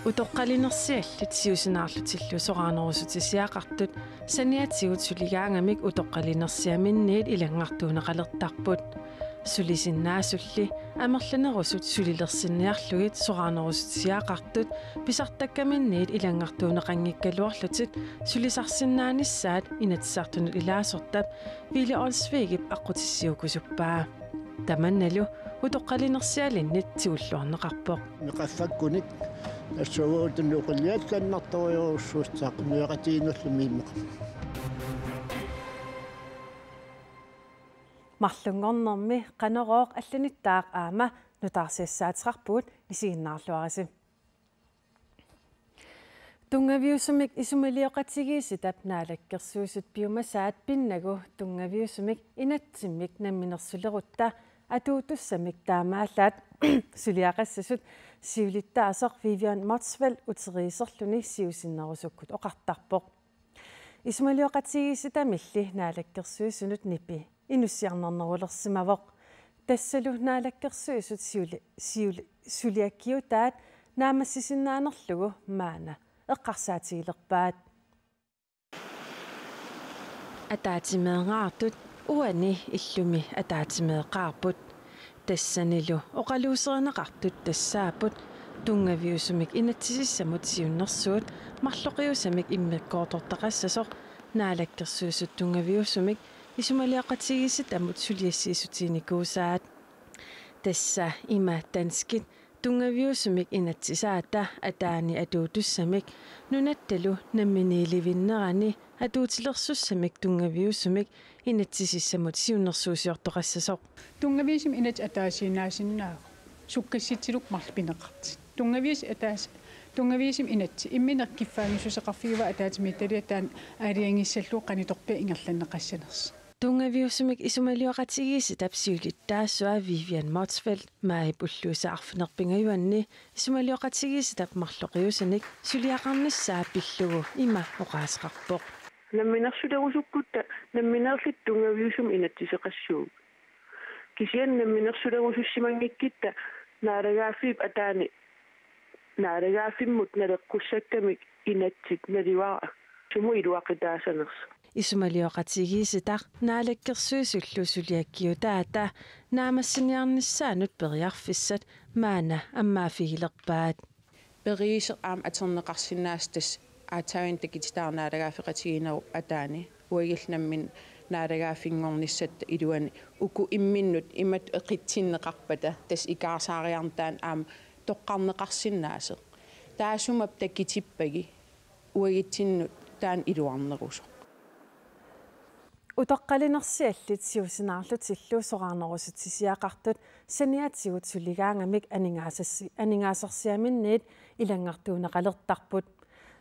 Utoqqalinersiallut siusinаарlutilluu soqaanerusutisiaqartut saniatigut suligaangamik utoqqalinersiaminniit ilangartuuneqalertarput sulisinnaassulli amerlanerusut sulilersinniarlugit soqaanerusutisiaqartut pisartakkaminniit ilangartuuneqanngikkaluarlutit sulisarsinnaanissaat inatsartunut ilaasortap Ville Olsvigip aqutissiukusuppaa tamannalu utoqqalinersialinnit tiulluarneqarpoq meqaffakkunik ассугуутуннуқиллиат каннарториоруссуустаақ миақатигиннерлумииммеқ марлунгорнэрми канерооқ алланиттаақ аама нутаарсиассаатеқарпуут исигиннаарлуараси тунгавиусумик исумалиоқатигииситап наалаккерсуусут биумасаат пиннагу тунгавиусумик инатсиммик намминерсулерутта атуутуссамик таамааллаат сулиақассасут сиулиттаасеқ Vivian Motzfeldt утериисерлүни сиусиннерусуккут оқартарпоқ исумалиоқатигииситамилли наалаккерсуусунут нипи инуссиарнернерулерсимавоқ тассалу наалаккерсуусут сулиаккиутаат наамассисиннаанерлугу маана эққарсаатигилерпаат атаатимеэгаартут уани иллуми атаатимеэқарпут тассанилу оқалуусеринеқартут тассаапут тунгавиусумик инатсисиссамут сиуннэрсуут марлоқиусамик иммеккоортортақассасоқ наалаккерсуусут тунгавиусумик исумалиақатигиситамут сулиассиисутиникуусаат тасса има танскит тунгавиусумик инатсисаата атаани атуутуссамик нунатталу намминииливиннерани атуутилерсуссамик тунгавиусумик инатсисиссамут сиуннэрсуусиортоқассасоқ тунгавиусим инат атаасинаасиннаа суккасситсилук марлпинеқарти тунгавиусим инатси имминеркиффаангисусеқарфигива атаатимитталиатаан аалиангиссаллуу қаниторпи ингерланнеқассанерс тунгавиусумик исумалиоқатигиси тапсиулиттаассуа Vivian Motzfeldt маипуллууса арфинерпингаюанни исумалиоқатигиси тап марлоқиусаник сулиақарниссаа пиллугу има оқаасеқарпоқ намминерсулерусуккутта намминерлит тунгавиусум инатсисеқассуу кисиан намминерсулерусуссимангиккитта наалагаафип атаани наалагаафиммут налеққуссаттамик инатсит наливаа суму илуақитаасанерс исумалиоқатигииситар наалаккерсуисуллу сулиаккиутаата наамассиниарниссаанут периарфиссат маана аммаафигилерпаат периисеқ аам атернеқарсинаастас аатаавин такититаарнаалагаафеқатигинеру атаани уагилнаммин наалагаафингорниссат илуани уку имминнут имат эқитсиннеқарпата тас икаарсаариарнтаан аам тоққарнеқарсиннаасеқ таасумап таккитиппаги уагитсиннут таан илуарнерусо утоққалинерсиаллит сиусинаарлутиллуу соқарнерусутсисиақартут саниатсигут сулигаангамик анигаасерсиаминниит илангартуунеқалертарпут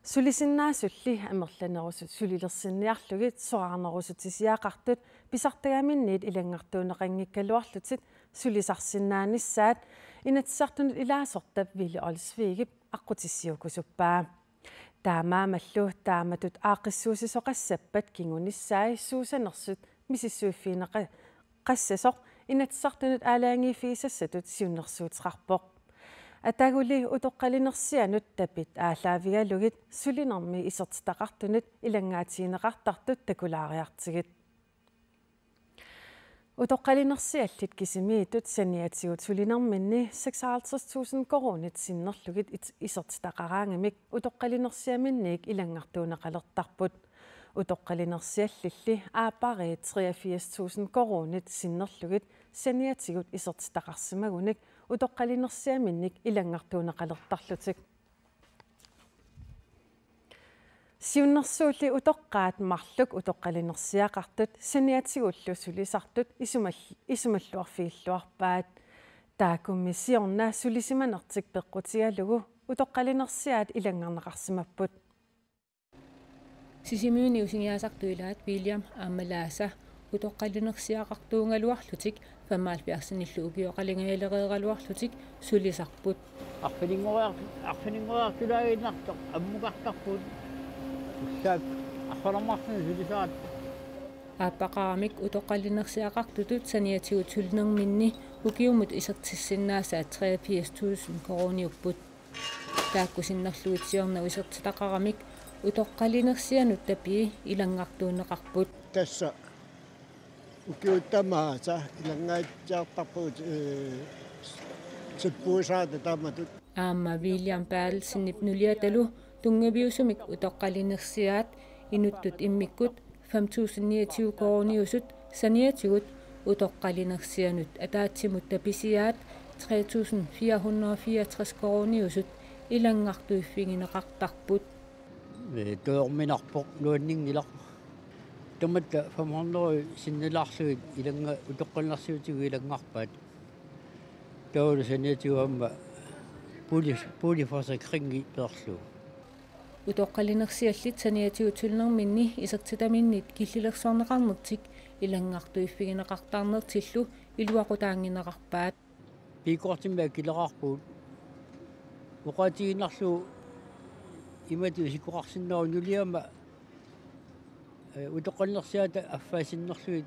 сулисиннаасулли амерланерусут сулилерсинниарлугит соқарнерусутсисиақартут писартагаминниит илангартуунеқангиккалуарлутит сулисарсиннааниссаат инатсартунут илаасортап Ville Olsvigip аққутиссиукусуппаа таамаамаллу тааматут аақиссуусисоқассаппат кингуниссаи суусанерсут мисиссууффинеқа qassasоқ инатсартунут аалаангиффигисассатут сиуннерсуутеқарпоқ атагули утоққалинерсианут тапит аалаавигалугит сулинерми исертитақартунут илангаатигинеқартартут такулаариартигит утоққалинерсиаллит кисимиитут саниатигут сулинерминни 56,000 коронит синнерлугит исертитақараангамик утоққалинерсиаминниик илангартуунеқалертарпут утоққалинерсиаллилли аапари 83,000 коронит синнерлугит саниатигут исертитақарсимагуник утоққалинерсиаминник илангартуунеқалертарлутик сиуннэрсуулли утоққаат марлук утоққалинерсиақартут саниатигуллу сулисартут исумаллуарфигиллуарпаат таакуммисиорна сулисиманертик пеққутигалугу утоққалинерсиаат илангарнеқарсимаппут сисимиуни усиниасартуилаат William аамалааса утоққалинерсиақартуунгалуарлутик фамаалпиарсиниллу укиоқалингаалереералуарлутик сулисарпут арфинингоартулаагиннартоқ аммукартарпут саап ахваламарсин сулисаат ааппақарамик утоққалинерсиақартутут саниатигутулнерминни укиумут исертиссиннаасаа 83.000 корониуппут тааккусиннерлуитсиорнау исертитақарамик утоққалинерсианут тапии илангартуунеқарпут тасса укиуттамааса илангаатсиартарпут сиппуусаата тааматут аама Вильям Паалсиннип нулиаталу тунгавиусумик утоққалинерсиаат инуттут иммиккут 5.029 корониусут саниатигут утоққалинерсианут атаатсимут таписиаат 3.464 корониусут илангартуиффигинеқартарпут тоорминарпоқ нуаннингилақ томатта 500 синнилаарсуит иланга утоққалнерсиутигу илангаарпаат таулу саниатигуамма пулифорсакринги персуу утоққалинерсиаллит саниатигутулнерминни исертитаминнит киллилерсорнеқарнертик илангартуиффигинеқартаарнертиллу илуақутаангинеқарпаат пикортимаа килеқарпуут уқатигиннарлу имату сикуқарсиннеру нулиама утоққалнерсиата аффаасиннерлуит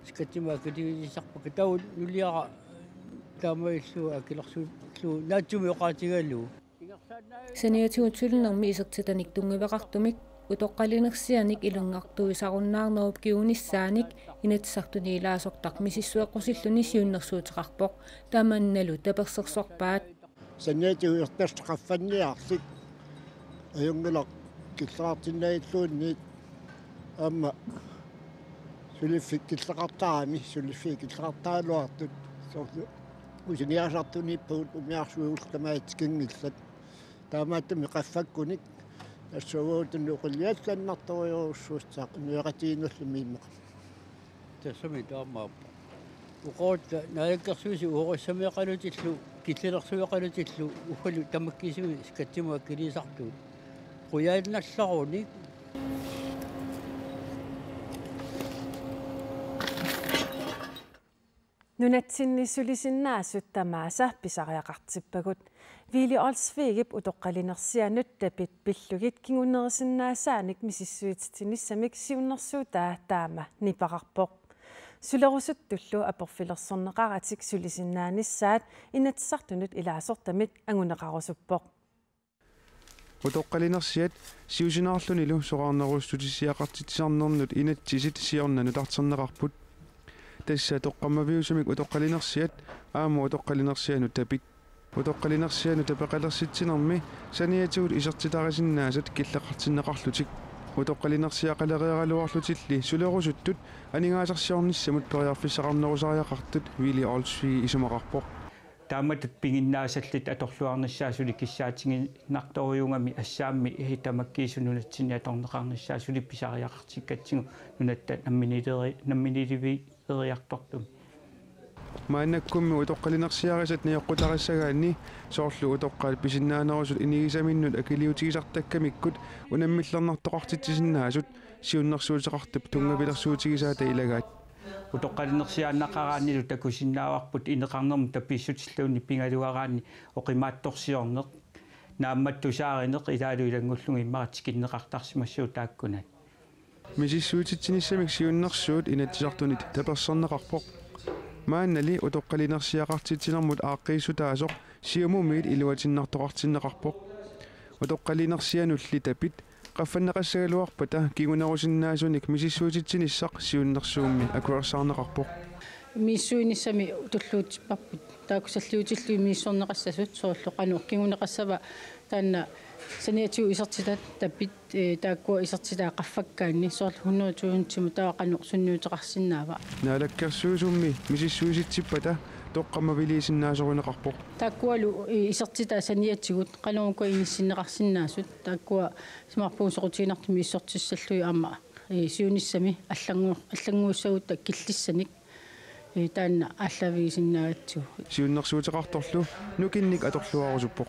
скатимаа катигисарпака тау нулиара таамаиллу акилерсууллу наатсуми уқаатигаллу саниатигутулнерми исертитаник тунгавеқартумик утоққалинерсианик илунгартуисаруннаарнеруп киуниссааник инатсартуни илаасортақ мисиссуэққусиллуни сиуннерсуутеқарпоқ тааманналу таперсерсорпаат саниатигуертарсақаффанниарлик аюнгилақ киллаартиннаиллуунниит амма сулиффик киллақартарами сулиффик киллақартаалуартут соорлу усиниасартуниппут умиарсуултамаатикингиллат таамааттами qaffakkunik ассавуутуннуқиллиалланнарториуруссуутсаақ нуяқатииннуллумииммеқ тассами таамааппа уқоотта наалаккерсууси уориссамиақалутиллу киллилерсуиақалутиллу уффалу тамаккисуи скатсимуа килисарту қуяалналларуник нунатсиннисулисиннаасут тамааса писариақартиппагут вили олсвигип утоққалинерсианут тапит пиллугит кингунерисиннаасааник мисиссуититиниссамик сиуннэрсуутаа таама нипақарпоқ сулерусут туллу аперфилерсорнеқаратик сулисиннааниссаат инатсартунут илаасортамит ангунеқарусуппоқ утоққалинерсиат сиусинаарлунилу соқарнеруссутиссиақартитсарнернут инатсисит сиорнанут артэрнеқарпут тасса тоққаммавиусумик утоққалинерсиат аама утоққалинерсианут тапит утоққалинерсианут тапеқалерситсинерми саниатигут исертитарисиннаасат киллеқартиннеқарлутик утоққалинерсиақалериаралуарлутилли сулерусуттут анигаасарсиорниссамут периарфиссақарнерусариақартут вили олсви исумақарпоқ тааматут пингиннаасаллит аторлуарниссаасули киссаатингиннарториунгами ассаамми ихитамаккиисунунатсини аторнеқарниссаасули писариақартиккатсигу нунатта намминиливи эриартортум мааннаккумми утоққалинерсиарисат ниоққутариссагаанни соорлу утоққал писиннаанерусут инигисаминнут акилиутигисартаккамиккут унаммиллернартоқартитсиннаасут сиуннэрсуутеқартуп тунгавилерсуутигисаата илагаат утоққалинерсиааннақарааннилу такусиннааварпут инеқарнерму таписсутиллуунни пингалуараанни оқимаатторсиорнеқ наамматтусааринеқ илаалу илангуллуги иммаратикиннеқартарсимассуу тааккунат мисиссуутитсиниссамик сиуннэрсуут инатсисартунит таперсернеқарпоқ мааннали утоққалинерсиақартитсинермут ааққииссутаасоқ сиумумиит илуатиннартоқартиннеқарпоқ утоққалинерсианулли тапит qaffannaqassaгаluarpata kigunerusиннаасуник мисиссуутитсиниссақ сиуннэрсуумми акуарсаарнеқарпоқ миссуинissami туллуутиппарпут таакусаллиутиллуи мииссорнеқассасут соорлоқанур кигунеқассава таанна саниатиу исертитат таппит тааккуа исертитаа qaffakkaanni соорлу 120 таақанур сунниутеқарсинаава наалаккерсуусумми мисиссууситсиппата тоққаммавилисиннаасорунеқарпоқ тааккуалу исертитаа саниатсигут қалунгука иниссиннеқарсинаасут тааккуа смарпуусоқутиинартми иссортиссаллуи аама сиуниссами аллангууссагутта киллиссаник таанна аллавиисиннаатсу сиуннэрсуутеқарторлу нукинник аторлуарусуппоқ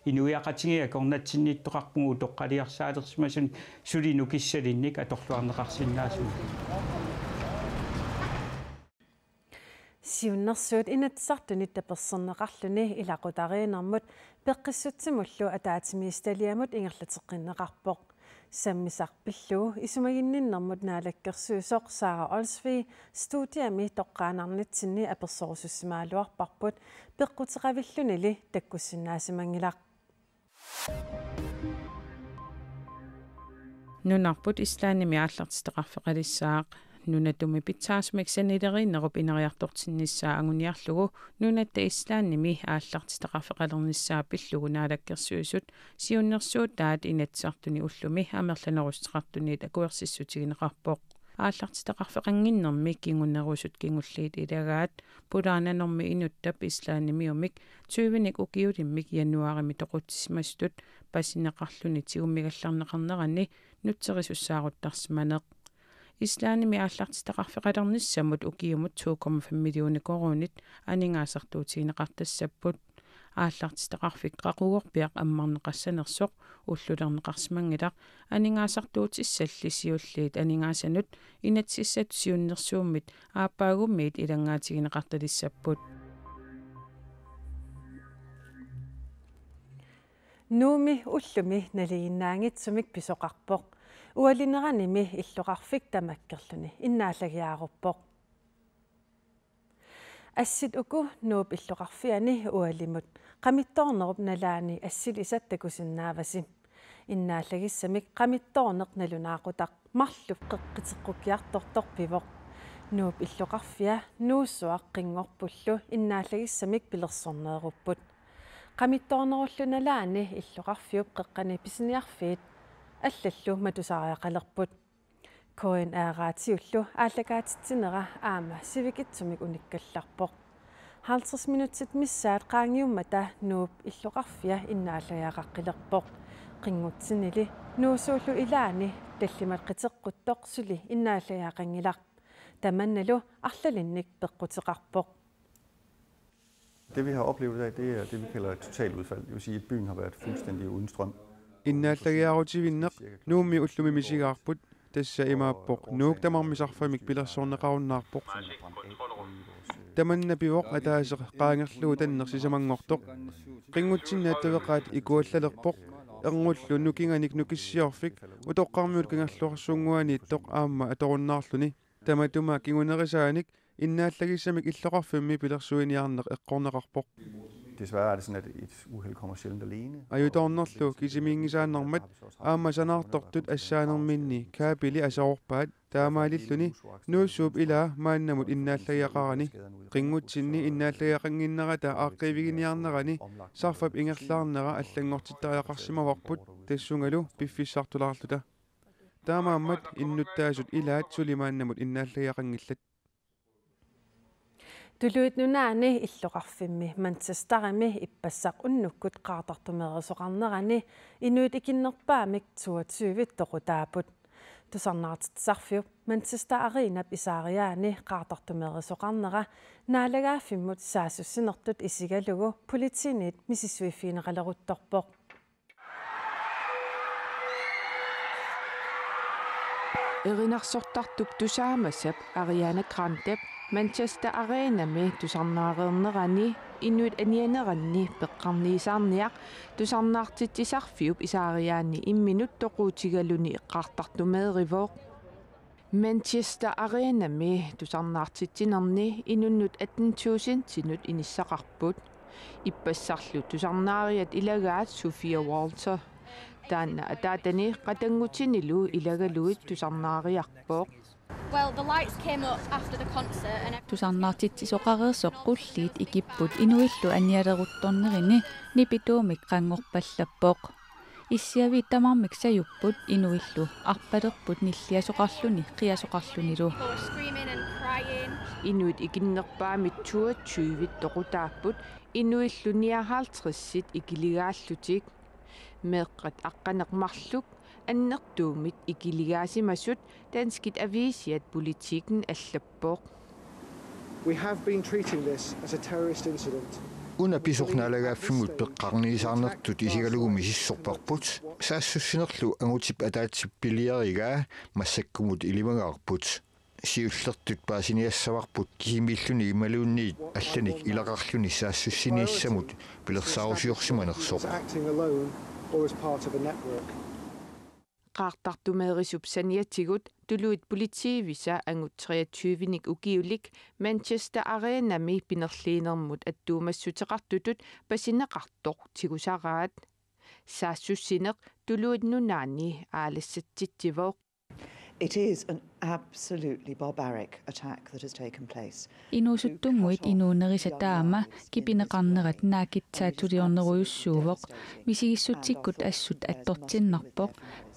инуиақатигиа корнатсиннииттоқарпугу тоққалиарсаалерсимасун сулину киссалинник аторлуарнеқарсинаасу сиуннэрсуут инатсартунит таперсернеқарлуни илақутариинэрмут пеққиссутсимуллу атаатимиисталиамут ингерлатеққиннеқарпоқ Sammisarpillu isumaginninnermut naalakkersuusoq Sara Olsvig studiami toqqaanarnitsinni apersorusussimaaluarparput peqqutiqavillunili takkussinnaasimanngilaq. Nunarput islaannimi aallartiteqarfeqalissaaq nunatumi pitsaasumiksanileriinnerup ineriartortinnissaa anguniarlugu nunatta islaannimi aallartiteqarfeqalernissaa pillugu naalakkersuusut siunnersuut taat inatsartuni ullumi amerlanerusteqartuniit akuersissutigineqarpoq aallartiteqarfeqanginnermi kingunnerusut kingulliit ilagaat pulaananormi inuttap islaannimiumik 20nik ukiulimmik januarimi toqutissimasutut pasineqarluni tigummigallarneqarnerani nutserisussaaruttarsmaneq islaannimi aallartiteqarfeqalernissamut ukiumut 2,5 million korunit aningaasartuutigineqartassapput aallartiteqarfik qaqugorpiaq ammarneqassanersoq ullulerneqarsimangilaq aningaasartuutissallisiulliit aningaassanut inatsissat siunnersuummit aapaagummiit ilangaatigineqartalissapput Nuumi ullumi naliginnaangitsumik pisoqarpoq ualineranimi illuqarfik tamakkerluni innaallagiaaruppoq Assit uku nuup illuqarfiani ualimut qamittoornerup nalaani assil isattakusinnaavasi innaallagissamik qamittoorneq nalunaaqutaq marlup qeqqiteqqukiartortorpivoq nuup illuqarfia nuussuaq qinngorpullu innaallagissamik pilersorneerupput qamittoornerullu nalaani illuqarfiup qeqqani pisiniarfiit аллаллу матусариақалерпут коин аагаатиуллу ааллагаатитсинера аама сивикитсумик униккалларпоқ 50 минутсит миссаат qaangiummata nuup иллоқарфиа иннааллагаақаққилерпоқ қингутсинили нуусууллу илаани таллимат қитеққуттоқ сули иннааллагаақангилақ таманналу арлалинник пеққутеқарпоқ. Det vi har oplevet i dag, det er det vi kalder et totaludfald. Det vil sige, at byen har været fuldstændig uden strøm. Innaallagiarutivinneq nuummi ullumi misigaarput tassa imaappoq nuuktamarmisarfamik pilersorneqarunnaarpoq tamanna pivoq ataaseq qaangerlugu tannersisamangortoq qinngutsinnaataveqaat ikuallalerpoq erngullu nukinganik nukissiorfik utoqqarmiut kangerluarsuunguaniittoq aamma atorunnaarluni tamatuma kingunerisaanik innaallagissamik illoqarfimmi pilersuiniarneq eqqorneqarpoq. Desværre er det sådan, at et uheld kommer sjældent alene. Ajutornerlu kisimiingisaannermat aammasanaartortut assaanerminni kaapili asaorpaat taamaalilluni nuussuup ilaa maannamut innaallagiaqarani qinngutsinni innaallagiaqanginnerata aaqqiviginiarnerani sarfap ingerlaarnera allangortittariaqarsimavarput tassungalu piffissartulaarluta taamaammat innuttaasut ilaat sulimaannamut innaallagiaqangillat Tuluit nunaani illoqarfimmi mantsastarimi ippassaq unnukkut qaartartumerisoqarnerani inuit ikinnerpaamik 22 toqutaaput tusarnaartitsarfiup mantsasta arinap isaariaani qaartartumerisoqarnera naalagaafimmut saasussinertut isigalugu politiinit misissuiffiineqaleruttorpoq Erinarsortartup tusaamassap Ariana Grande Manchester Arenami tusarnaareernerani inuit anianeranni peqqarniisaarniaq tusarnaartitsisarfiup isaariaanni imminut toquutigaluni eqqaartartumeerivooq Manchester Arenami tusarnaartitsinerni inunnut 18,000 sinut inissaqarput ippassarlu tusarnaariat ilagaat Sophia Walter taanna ataatani qatangutinilu ilagaluit tusarnaariarpooq. Well, the lights came up after the concert and tusarnaartitsisoqareersoq qulliit inuillu anialeruttornerini nipituumik qanngorpallappoq issiavi tamarmik sajupput inuillu arpalerput nilliasoqarluni qiasoqarlunilu inuit ikinnerpaamit 22 toqutaapput inuillu 59 ikiligaаллутик meeqqat aqqaneqmarluk annertuumit ikiligaasimasut Danskit Avisiat politikken allappoq. We have been treating this as a terrorist incident. Una pisornaalagaaffimut peqqarniisaarnertut isigalugumi sissorparput saassussinerlu angutip ataatippiliarigaa massakkumut ilimagaarput siullertut paasiniassavarput kisimilluni imaluunniit allanik ilaqarluni saassussiniissamut pilersaarusiorsimanersoq acting alone or as part of a network. qaartartumeerisup saniatigut tuluit politiivisa angut 23-nik ukiulik Manchester Arenami pinerliinermut attuumassutеqartutut pasineqartoq tigusaraat saassussineq tuluit nunaani aalassattivoq. It is an absolutely barbaric attack that has taken place. Inusuttunguit inuunerisataama kipineqarnerat naakitsaatuliorneruyussuuvoq misigissuttikkut assut attortinnarpoq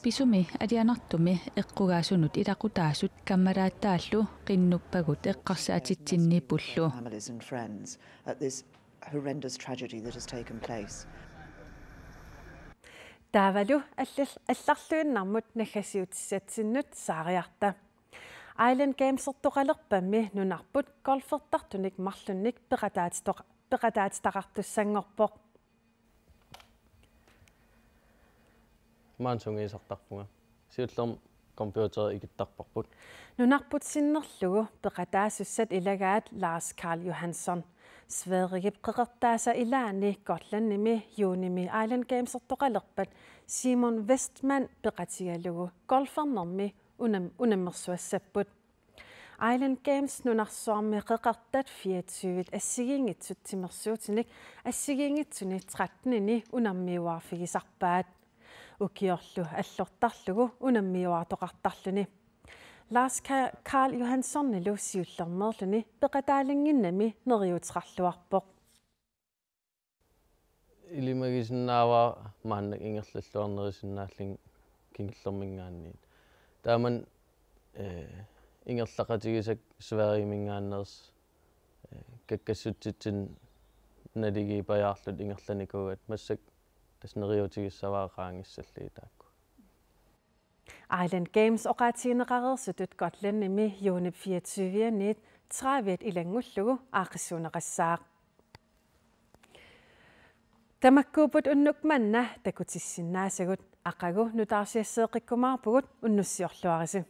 pisumi alianartumi eqqugaasunut ilaqutaasut kammalaattaallu qinnuppagut eqqarsaatitsinniipullu. Families and friends at this horrendous tragedy that has taken place. Tavalu алларлуиннармут наггасиутиссатсиннут саариарта Island Games-ортоқалерпамми нунарпут голфертартуник марлунник пеқатаатитақартуссангорпоқ маансунгиисартарпунга сиуллерм компьютер игиттарпарпут нунарпут синнерлугу пеқатаасуссат илагаат Lars Karl Johansson Sverige qeqertaasa ilaani Gotlandnimi Junimi Island Games-ортоqalerpat Simon Westman peqatigalugu golfernermi unammersuassapput Island Games nunarsuarmi qeqartat 24 assigingitsuttimersuutinik assigingitsuni 13-ini unammiuarfigisarpaat ukiorlu allortarlugu unammiuartoqartarluni Lars Karl Johansson nilu siullermerluni peqataalinginnami neriutrarluarpoq илимагисиннаава мааннак ингерллуарнерисиннааллин кингиллермингаанниит тааман ингерлақатигисак Sverige-мингааннерс каккассутситсин налиги паяарлут ингерланикугат массак таснериутигиссаваақаангиссалли таакку Island Games oqaatiineqareersutut Gotlandnimi Junip 24-nit travet ilangullugu aaqissuuneqassaaq Tamakkuuput unnukmanna takutissinaassagut aqagu nutaarsiasseeqikkumaarpugut unnussiorluarisu